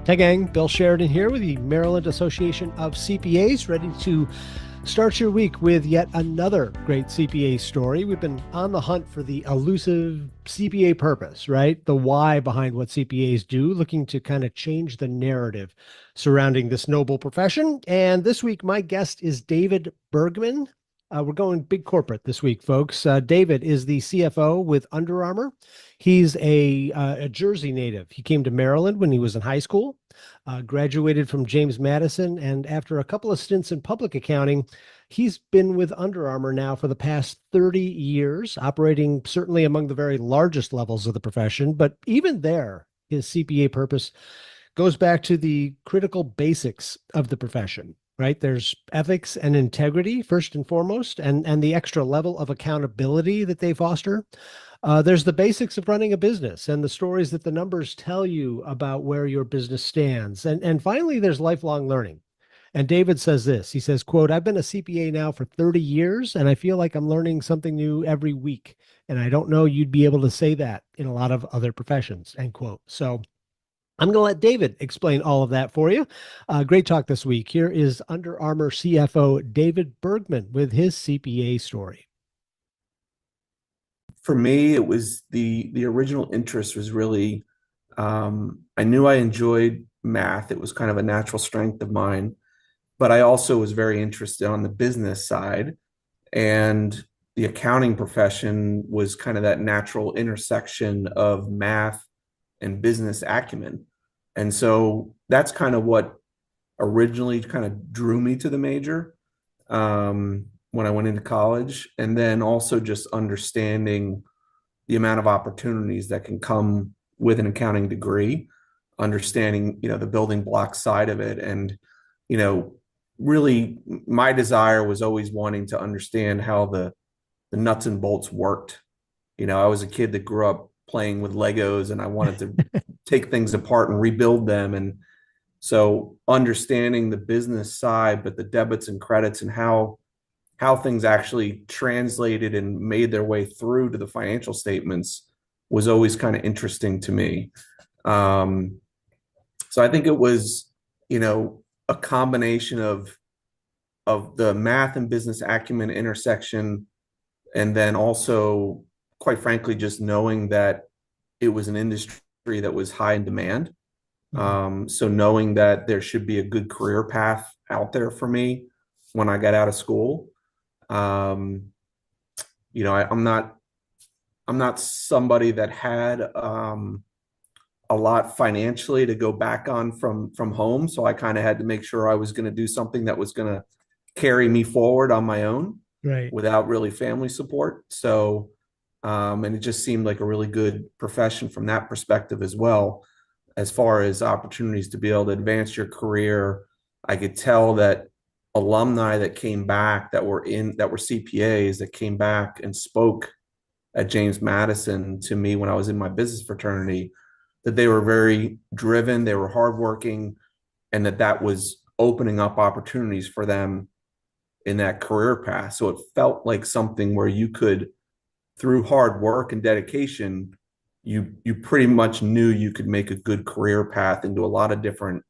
Hey gang, Bill Sheridan here with the Maryland Association of CPAs, ready to start your week with yet another great CPA story. We've been on the hunt for the elusive CPA purpose, right? The why behind what CPAs do, looking to kind of change the narrative surrounding this noble profession. And this week, my guest is David Bergman. We're going big corporate this week, folks. David is the CFO with Under Armour. He's a Jersey native. He came to Maryland when he was in high school, graduated from James Madison, and after a couple of stints in public accounting, he's been with Under Armour now for the past 30 years, operating certainly among the very largest levels of the profession. But even there, his CPA purpose goes back to the critical basics of the profession, right? There's ethics and integrity first and foremost, and the extra level of accountability that they foster. There's the basics of running a business and the stories that the numbers tell you about where your business stands. And finally, there's lifelong learning. And David says this, he says, quote, I've been a CPA now for 30 years, and I feel like I'm learning something new every week. And I don't know you'd be able to say that in a lot of other professions, end quote. So I'm going to let David explain all of that for you. Great talk this week. Here is Under Armour CFO David Bergman with his CPA story. For me, it was the original interest was really I knew I enjoyed math. It was kind of a natural strength of mine, but I also was very interested on the business side, and the accounting profession was kind of that natural intersection of math and business acumen. And so that's kind of what originally kind of drew me to the major when I went into college. And then also just understanding the amount of opportunities that can come with an accounting degree, understanding, the building block side of it. And, really my desire was always wanting to understand how the nuts and bolts worked. I was a kid that grew up playing with Legos, and I wanted to take things apart and rebuild them. And so understanding the business side, but the debits and credits and how things actually translated and made their way through to the financial statements was always kind of interesting to me. So I think it was, a combination of the math and business acumen intersection, and then also, quite frankly, just knowing that it was an industry that was high in demand. So knowing that there should be a good career path out there for me when I got out of school. I'm not somebody that had a lot financially to go back on from home. So I kind of had to make sure I was going to do something that was going to carry me forward on my own, right, without really family support. So, and it just seemed like a really good profession from that perspective as well, as far as opportunities to be able to advance your career. I could tell that alumni that came back that were CPAs that came back and spoke at James Madison to me when I was in my business fraternity, that they were very driven, they were hardworking, and that was opening up opportunities for them in that career path. So it felt like something where you could, through hard work and dedication, you pretty much knew you could make a good career path into a lot of different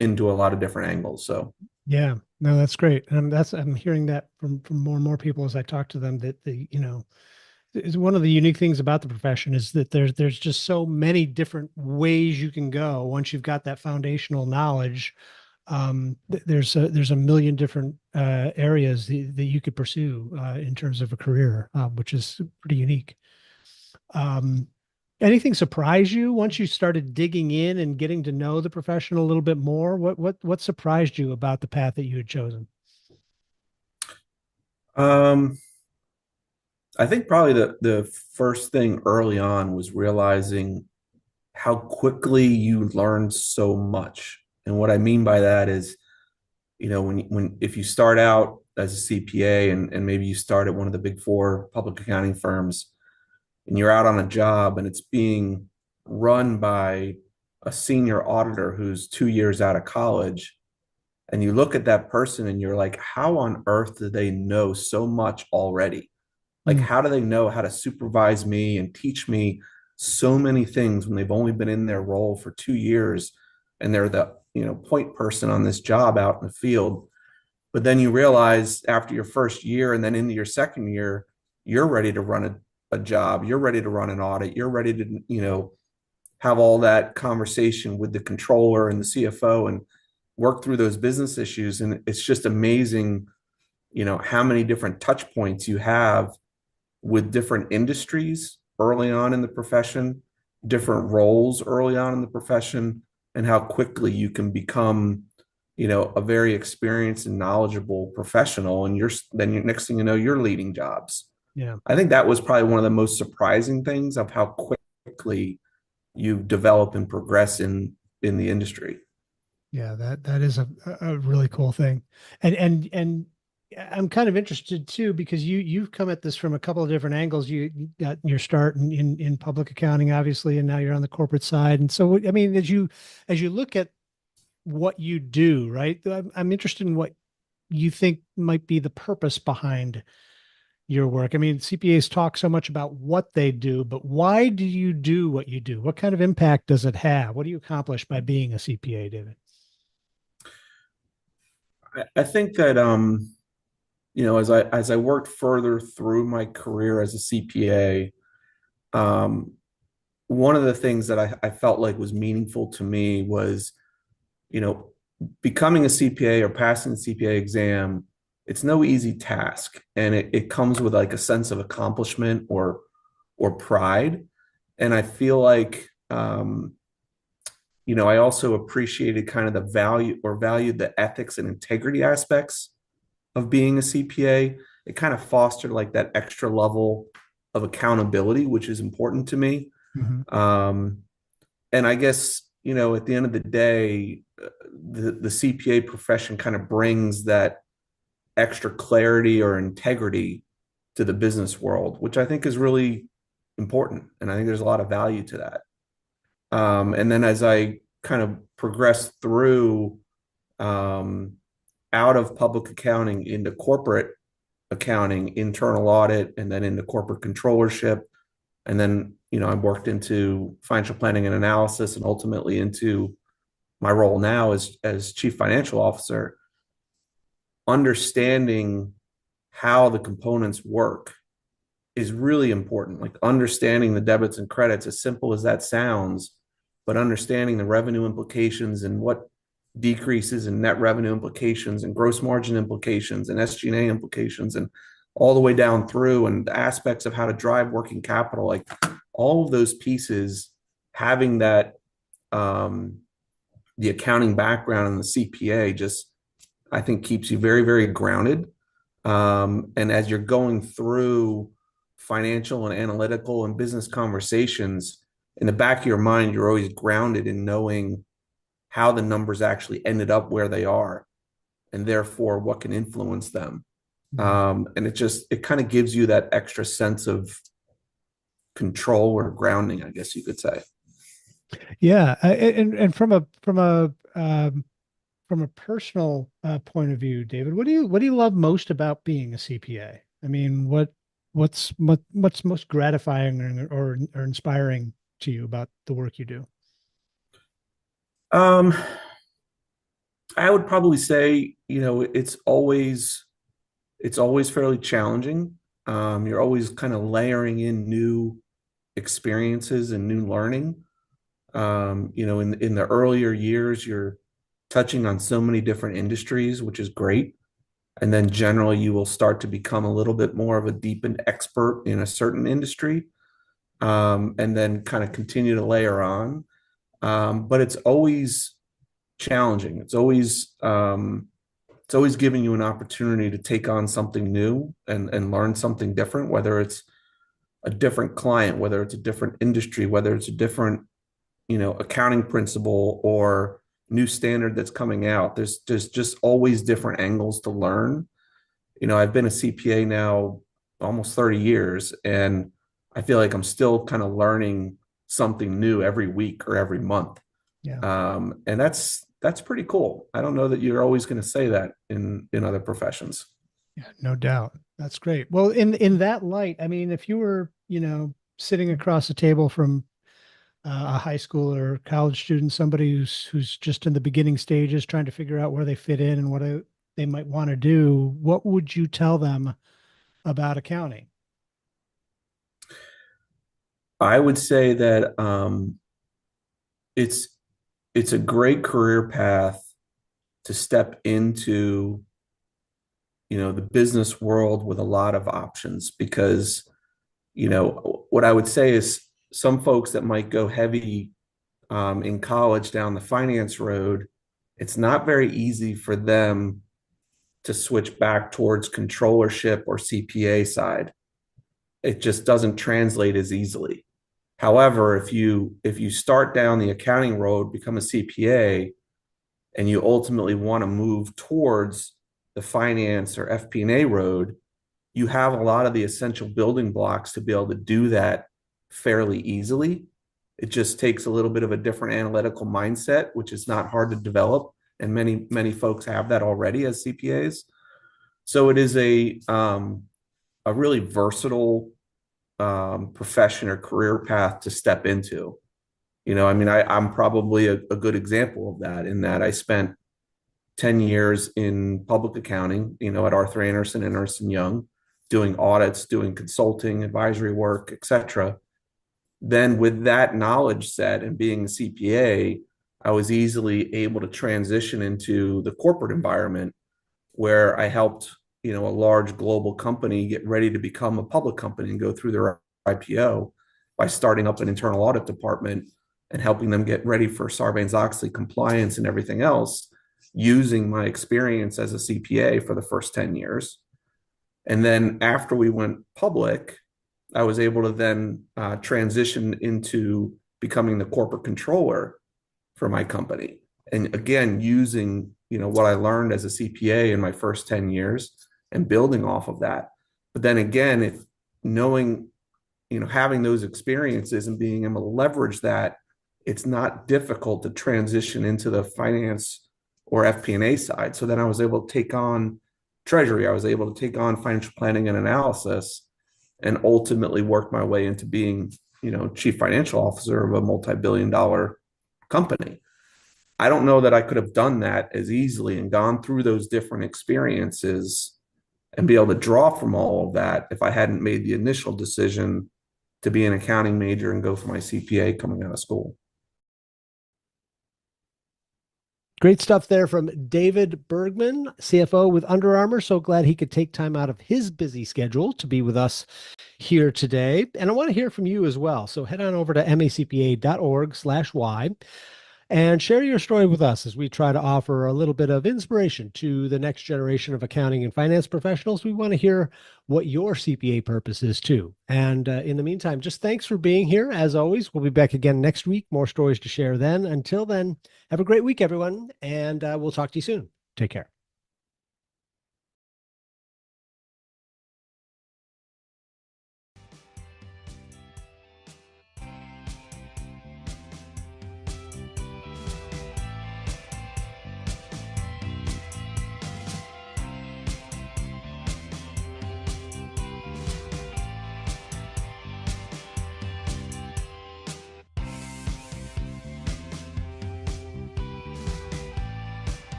angles. So yeah, no, that's great. And I'm hearing that from more and more people as I talk to them, that is one of the unique things about the profession is that there's just so many different ways you can go once you've got that foundational knowledge. There's a million different areas that you could pursue in terms of a career, which is pretty unique. Anything surprise you once you started digging in and getting to know the profession a little bit more? What surprised you about the path that you had chosen? I think probably the first thing early on was realizing how quickly you learn so much. And what I mean by that is, when if you start out as a CPA, and maybe you start at one of the big four public accounting firms, and you're out on a job and it's being run by a senior auditor who's 2 years out of college, and you look at that person and you're like, how on earth do they know so much already? Like, how do they know how to supervise me and teach me so many things when they've only been in their role for 2 years? and they're the, point person on this job out in the field. But then you realize after your first year and then into your second year, you're ready to run a job, you're ready to run an audit, you're ready to, have all that conversation with the controller and the CFO and work through those business issues. And it's just amazing, how many different touch points you have with different industries early on in the profession, different roles early on in the profession, and how quickly you can become, a very experienced and knowledgeable professional. And next thing you know, you're leading jobs. Yeah. I think that was probably one of the most surprising things of how quickly you develop and progress in the industry. Yeah, that is a really cool thing. And I'm kind of interested too, because you've come at this from a couple of different angles. You got your start in public accounting, obviously, and now you're on the corporate side. And so, I mean, as you look at what you do, right? I'm interested in what you think might be the purpose behind your work. I mean, CPAs talk so much about what they do, but why do you do what you do? What kind of impact does it have? What do you accomplish by being a CPA, David? I think that as I worked further through my career as a CPA, um, one of the things that I felt like was meaningful to me was, you know, becoming a CPA or passing the CPA exam. It's no easy task, and it comes with like a sense of accomplishment or pride. And I feel like, I also appreciated kind of the value or valued the ethics and integrity aspects of being a CPA. It kind of fostered like that extra level of accountability, which is important to me. Mm-hmm. Um, and I guess, at the end of the day, the CPA profession kind of brings that extra clarity or integrity to the business world, which I think is really important. And I think there's a lot of value to that. And then as I kind of progressed through, um, out of public accounting into corporate accounting, internal audit, and then into corporate controllership. And then, I worked into financial planning and analysis and ultimately into my role now as chief financial officer. Understanding how the components work is really important. Like understanding the debits and credits, as simple as that sounds, but understanding the revenue implications and what decreases in net revenue implications and gross margin implications and SG&A implications and all the way down through and the aspects of how to drive working capital, like all of those pieces, having that, the accounting background and the CPA just, I think, keeps you very, very grounded. And as you're going through financial and analytical and business conversations, in the back of your mind, you're always grounded in knowing how the numbers actually ended up where they are, and therefore what can influence them. And it kind of gives you that extra sense of control or grounding, I guess you could say. Yeah, and from a personal point of view, David, what do you love most about being a CPA? I mean, what's most gratifying or inspiring to you about the work you do? Um, I would probably say, it's always fairly challenging. You're always kind of layering in new experiences and new learning. In the earlier years, you're touching on so many different industries, which is great. And then generally, you will start to become a little bit more of a deepened expert in a certain industry, and then kind of continue to layer on. But it's always challenging. It's always giving you an opportunity to take on something new and learn something different, whether it's a different client, whether it's a different industry, whether it's a different, accounting principle or new standard that's coming out. There's just always different angles to learn. I've been a CPA now almost 30 years, and I feel like I'm still kind of learning something new every week or every month. Yeah. And that's pretty cool. I don't know that you're always going to say that in other professions. Yeah, no doubt. That's great. Well, in that light, I mean, if you were, sitting across the table from a high school or college student, somebody who's just in the beginning stages, trying to figure out where they fit in and they might want to do, what would you tell them about accounting? I would say that it's it's a great career path to step into, the business world with a lot of options because, what I would say is some folks that might go heavy in college down the finance road, it's not very easy for them to switch back towards controllership or CPA side. It just doesn't translate as easily. However, if you start down the accounting road, become a CPA, and you ultimately want to move towards the finance or FP&A road, you have a lot of the essential building blocks to be able to do that fairly easily. It just takes a little bit of a different analytical mindset, which is not hard to develop, and many folks have that already as CPAs. So it is a really versatile profession or career path to step into. I'm probably a good example of that in that I spent 10 years in public accounting, at Arthur Andersen and Ernst & Young, doing audits, doing consulting, advisory work, et cetera. Then with that knowledge set and being a CPA, I was easily able to transition into the corporate environment where I helped, a large global company get ready to become a public company and go through their IPO by starting up an internal audit department and helping them get ready for Sarbanes-Oxley compliance and everything else using my experience as a CPA for the first 10 years. And then after we went public, I was able to then transition into becoming the corporate controller for my company. And again, using, what I learned as a CPA in my first 10 years and building off of that. But then again, if knowing, having those experiences and being able to leverage that, it's not difficult to transition into the finance or FP&A side. So then I was able to take on treasury. I was able to take on financial planning and analysis and ultimately work my way into being, chief financial officer of a multi-billion-dollar company. I don't know that I could have done that as easily and gone through those different experiences and be able to draw from all of that if I hadn't made the initial decision to be an accounting major and go for my CPA coming out of school. Great stuff there from David Bergman, CFO with Under Armour. So glad he could take time out of his busy schedule to be with us here today. And I want to hear from you as well. So head on over to macpa.org/Y and share your story with us as we try to offer a little bit of inspiration to the next generation of accounting and finance professionals. We want to hear what your CPA purpose is too. And in the meantime, just thanks for being here. As always, we'll be back again next week. More stories to share then. Until then, have a great week, everyone. And we'll talk to you soon. Take care.